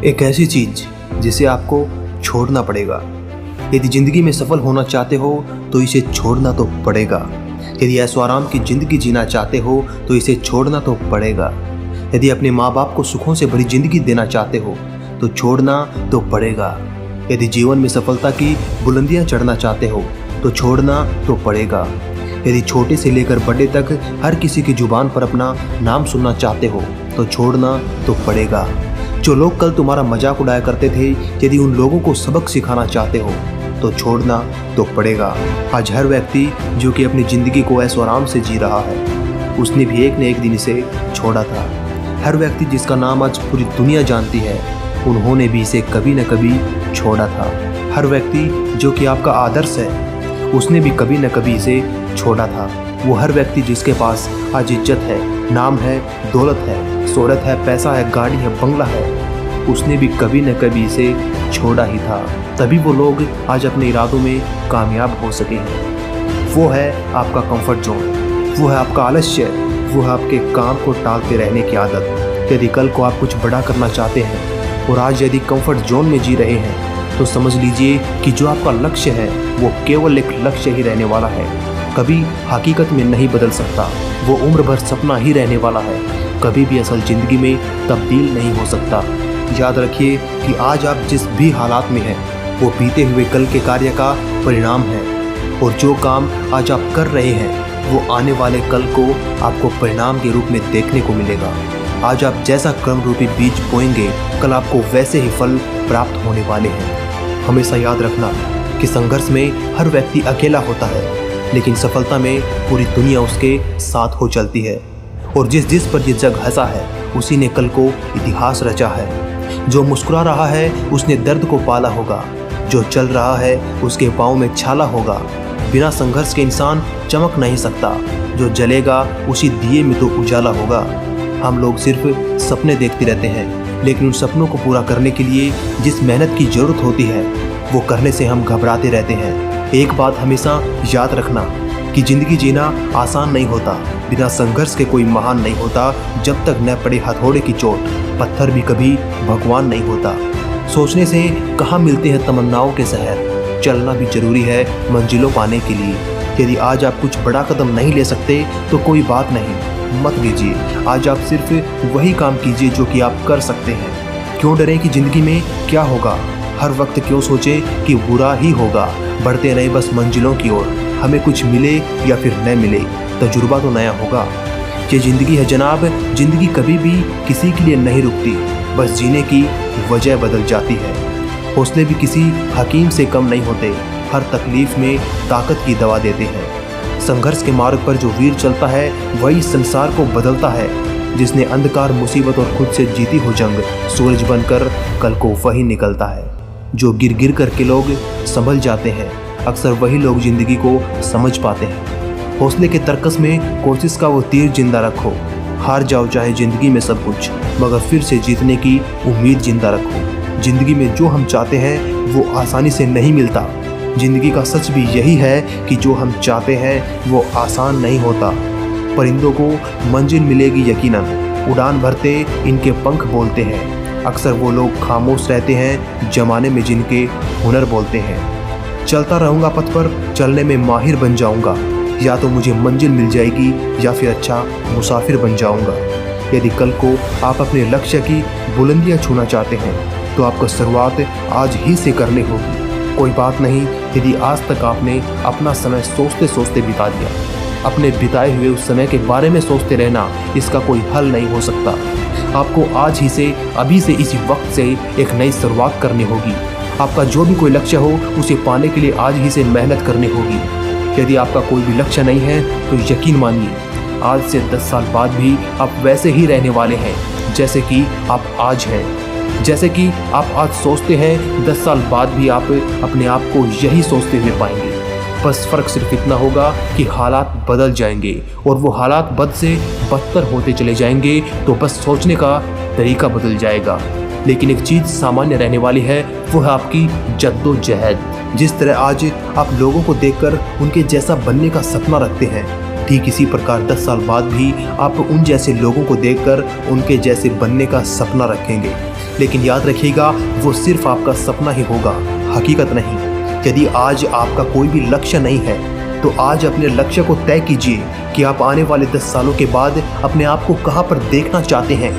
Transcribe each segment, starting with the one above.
एक ऐसी चीज जिसे आपको छोड़ना पड़ेगा। यदि जिंदगी में सफल होना चाहते हो तो इसे छोड़ना तो पड़ेगा। यदि ऐशो आराम की जिंदगी जीना चाहते हो तो इसे छोड़ना तो पड़ेगा। यदि अपने माँ बाप को सुखों से भरी जिंदगी देना चाहते हो तो छोड़ना तो पड़ेगा। यदि जीवन में सफलता की बुलंदियां चढ़ना चाहते हो तो छोड़ना तो पड़ेगा। यदि छोटे से लेकर बड़े तक हर किसी की जुबान पर अपना नाम सुनना चाहते हो तो छोड़ना तो पड़ेगा। जो लोग कल तुम्हारा मजाक उड़ाया करते थे, यदि उन लोगों को सबक सिखाना चाहते हो तो छोड़ना तो पड़ेगा। आज हर व्यक्ति जो कि अपनी ज़िंदगी को ऐशो आराम से जी रहा है, उसने भी एक न एक दिन इसे छोड़ा था। हर व्यक्ति जिसका नाम आज पूरी दुनिया जानती है, उन्होंने भी इसे कभी न कभी छोड़ा था। हर व्यक्ति जो कि आपका आदर्श है, उसने भी कभी न कभी इसे छोड़ा था। वो हर व्यक्ति जिसके पास आज इज्जत है, नाम है, दौलत है, शोहरत है, पैसा है, गाड़ी है, बंगला है, उसने भी कभी न कभी इसे छोड़ा ही था। तभी वो लोग आज अपने इरादों में कामयाब हो सके हैं। वो है आपका कंफर्ट जोन, वो है आपका आलस्य, वो है आपके काम को टालते रहने की आदत। यदि कल को आप कुछ बड़ा करना चाहते हैं और आज यदि कंफर्ट जोन में जी रहे हैं तो समझ लीजिए कि जो आपका लक्ष्य है वो केवल एक लक्ष्य ही रहने वाला है, कभी हकीकत में नहीं बदल सकता। वो उम्र भर सपना ही रहने वाला है, कभी भी असल ज़िंदगी में तब्दील नहीं हो सकता। याद रखिए कि आज आप जिस भी हालात में हैं वो बीते हुए कल के कार्य का परिणाम है, और जो काम आज आप कर रहे हैं वो आने वाले कल को आपको परिणाम के रूप में देखने को मिलेगा। आज आप जैसा कर्म रूपी बीज बोएंगे, कल आपको वैसे ही फल प्राप्त होने वाले हैं। हमेशा याद रखना कि संघर्ष में हर व्यक्ति अकेला होता है, लेकिन सफलता में पूरी दुनिया उसके साथ हो चलती है। और जिस पर ये जग हंसा है, उसी ने कल को इतिहास रचा है। जो मुस्कुरा रहा है उसने दर्द को पाला होगा, जो चल रहा है उसके पाँव में छाला होगा। बिना संघर्ष के इंसान चमक नहीं सकता, जो जलेगा उसी दिए में तो उजाला होगा। हम लोग सिर्फ सपने देखते रहते हैं, लेकिन उन सपनों को पूरा करने के लिए जिस मेहनत की ज़रूरत होती है वो करने से हम घबराते रहते हैं। एक बात हमेशा याद रखना कि ज़िंदगी जीना आसान नहीं होता, बिना संघर्ष के कोई महान नहीं होता। जब तक न पड़े हथौड़े की चोट, पत्थर भी कभी भगवान नहीं होता। सोचने से कहाँ मिलते हैं तमन्नाओं के शहर, चलना भी जरूरी है मंजिलों पाने के लिए। यदि आज आप कुछ बड़ा कदम नहीं ले सकते तो कोई बात नहीं, मत लीजिए। आज आप सिर्फ वही काम कीजिए जो कि आप कर सकते हैं। क्यों डरें कि ज़िंदगी में क्या होगा, हर वक्त क्यों सोचें कि बुरा ही होगा। बढ़ते रहे बस मंजिलों की ओर, हमें कुछ मिले या फिर न मिले, तजुर्बा तो नया होगा। ये ज़िंदगी है जनाब, ज़िंदगी कभी भी किसी के लिए नहीं रुकती, बस जीने की वजह बदल जाती है। हौसले भी किसी हकीम से कम नहीं होते, हर तकलीफ में ताकत की दवा देते हैं। संघर्ष के मार्ग पर जो वीर चलता है वही संसार को बदलता है। जिसने अंधकार, मुसीबत और खुद से जीती हो जंग, सूरज बनकर कल को वही निकलता है। जो गिर गिर करके लोग संभल जाते हैं, अक्सर वही लोग ज़िंदगी को समझ पाते हैं। हौसले के तरकस में कोशिश का वो तीर जिंदा रखो। हार जाओ चाहे ज़िंदगी में सब कुछ, मगर फिर से जीतने की उम्मीद जिंदा रखो। ज़िंदगी में जो हम चाहते हैं वो आसानी से नहीं मिलता। ज़िंदगी का सच भी यही है कि जो हम चाहते हैं वो आसान नहीं होता। परिंदों को मंजिल मिलेगी यकीनन, उड़ान भरते इनके पंख बोलते हैं। अक्सर वो लोग खामोश रहते हैं जमाने में जिनके हुनर बोलते हैं। चलता रहूँगा पथ पर, चलने में माहिर बन जाऊँगा। या तो मुझे मंजिल मिल जाएगी या फिर अच्छा मुसाफिर बन जाऊँगा। यदि कल को आप अपने लक्ष्य की बुलंदियाँ छूना चाहते हैं तो आपको शुरुआत आज ही से करनी होगी। कोई बात नहीं यदि आज तक आपने अपना समय सोचते सोचते बिता दिया। अपने बिताए हुए उस समय के बारे में सोचते रहना, इसका कोई हल नहीं हो सकता। आपको आज ही से, अभी से, इसी वक्त से एक नई शुरुआत करनी होगी। आपका जो भी कोई लक्ष्य हो उसे पाने के लिए आज ही से मेहनत करनी होगी। यदि आपका कोई भी लक्ष्य नहीं है तो यकीन मानिए आज से 10 साल बाद भी आप वैसे ही रहने वाले हैं जैसे कि आप आज हैं। जैसे कि आप आज सोचते हैं, 10 साल बाद भी आप अपने आप को यही सोचते हुए पाएंगे। बस फ़र्क सिर्फ इतना होगा कि हालात बदल जाएंगे, और वो हालात बद से बदतर होते चले जाएंगे, तो बस सोचने का तरीका बदल जाएगा। लेकिन एक चीज़ सामान्य रहने वाली है, वो है आपकी जद्दोजहद। जिस तरह आज आप लोगों को देखकर उनके जैसा बनने का सपना रखते हैं, ठीक इसी प्रकार 10 साल बाद भी आप उन जैसे लोगों को देखकर उनके जैसे बनने का सपना रखेंगे। लेकिन याद रखिएगा, वो सिर्फ आपका सपना ही होगा, हकीकत नहीं। यदि आज आपका कोई भी लक्ष्य नहीं है तो आज अपने लक्ष्य को तय कीजिए कि आप आने वाले 10 सालों के बाद अपने आप को कहाँ पर देखना चाहते हैं।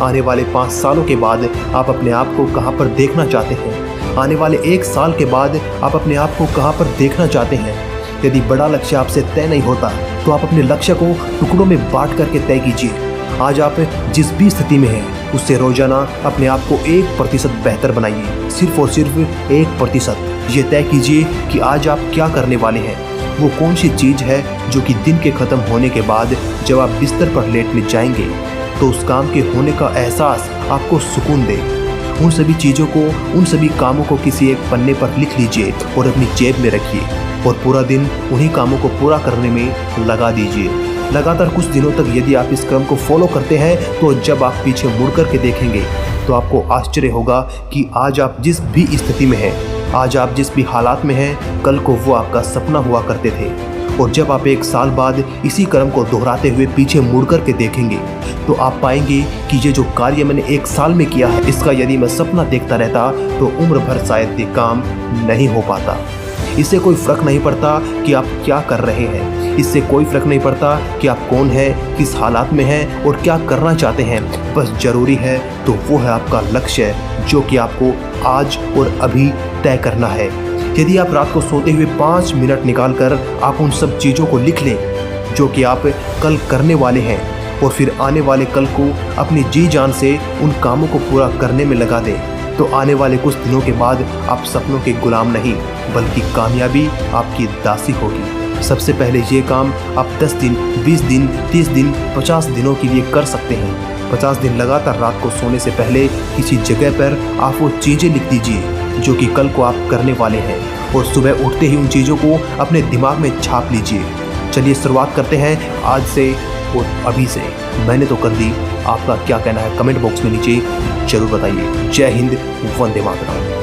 आने वाले 5 सालों के बाद आप अपने आप को कहाँ पर देखना चाहते हैं। आने वाले 1 साल के बाद आप अपने आप को कहाँ पर देखना चाहते हैं। यदि बड़ा लक्ष्य आपसे तय नहीं होता तो आप अपने लक्ष्य को टुकड़ों में बांट करके तय कीजिए। आज आप जिस भी स्थिति में हैं उससे रोजाना अपने आप को 1% बेहतर बनाइए, सिर्फ और सिर्फ 1%। ये तय कीजिए कि आज आप क्या करने वाले हैं। वो कौन सी चीज़ है जो कि दिन के ख़त्म होने के बाद जब आप बिस्तर पर लेटने जाएंगे तो उस काम के होने का एहसास आपको सुकून दे। उन सभी चीज़ों को, उन सभी कामों को किसी एक पन्ने पर लिख लीजिए और अपनी जेब में रखिए और पूरा दिन उन्हीं कामों को पूरा करने में लगा दीजिए। लगातार कुछ दिनों तक यदि आप इस क्रम को फॉलो करते हैं तो जब आप पीछे मुड़ कर के देखेंगे तो आपको आश्चर्य होगा कि आज आप जिस भी स्थिति में हैं, आज आप जिस भी हालात में हैं, कल को वो आपका सपना हुआ करते थे। और जब आप 1 साल बाद इसी क्रम को दोहराते हुए पीछे मुड़ कर के देखेंगे तो आप पाएंगे कि ये जो कार्य मैंने 1 साल में किया है, इसका यदि मैं सपना देखता रहता तो उम्र भर शायद ये काम नहीं हो पाता। इससे कोई फ़र्क नहीं पड़ता कि आप क्या कर रहे हैं, इससे कोई फ़र्क नहीं पड़ता कि आप कौन हैं, किस हालात में हैं और क्या करना चाहते हैं। बस ज़रूरी है तो वो है आपका लक्ष्य, जो कि आपको आज और अभी तय करना है। यदि आप रात को सोते हुए 5 मिनट निकाल कर आप उन सब चीज़ों को लिख लें जो कि आप कल करने वाले हैं और फिर आने वाले कल को अपनी जी जान से उन कामों को पूरा करने में लगा दें, तो आने वाले कुछ दिनों के बाद आप सपनों के गुलाम नहीं बल्कि कामयाबी आपकी दासी होगी। सबसे पहले ये काम आप 10 दिन, 20 दिन, 30 दिन, 50 दिनों के लिए कर सकते हैं। 50 दिन लगातार रात को सोने से पहले किसी जगह पर आप वो चीज़ें लिख दीजिए जो कि कल को आप करने वाले हैं और सुबह उठते ही उन चीज़ों को अपने दिमाग में छाप लीजिए। चलिए शुरुआत करते हैं आज से और अभी से। मैंने तो कर दी, आपका क्या कहना है कमेंट बॉक्स में नीचे जरूर बताइए। जय हिंद, वंदे मातरम।